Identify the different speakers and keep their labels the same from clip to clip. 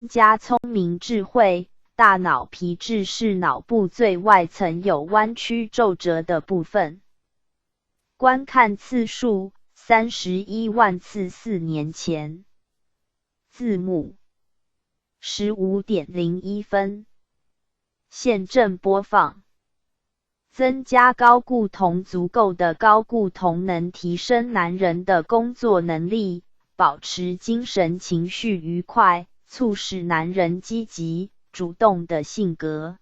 Speaker 1: 加聪明智慧。大脑皮质是脑部最外层有弯曲皱褶的部分。观看次数31万次4年前。字幕 15.01 分。现正播放。增加睾固酮。足够的睾固酮能提升男人的工作能力，保持精神情绪愉快，促使男人积极主动的性格，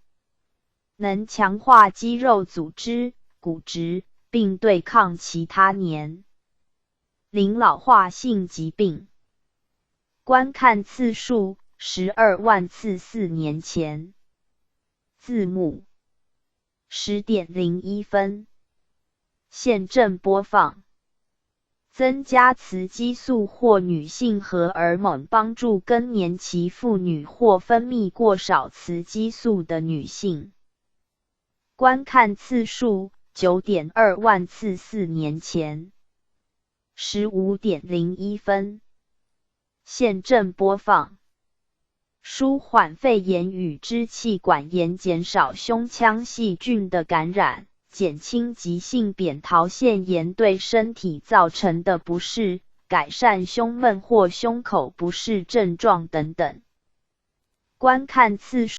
Speaker 1: 能强化肌肉组织、骨质，并对抗其他年龄老化性疾病。观看次数12万次4年前。字幕 10.01 分。现正播放。增加雌激素或女性荷尔蒙，帮助更年期妇女或分泌过少雌激素的女性。观看次数 9.2 万次4年前。15.01 分。现正播放。舒缓肺炎与支气管炎，减少胸腔细菌的感染，减轻急性扁桃腺炎对身体造成的不适，改善胸闷或胸口不适症状等等。观看次数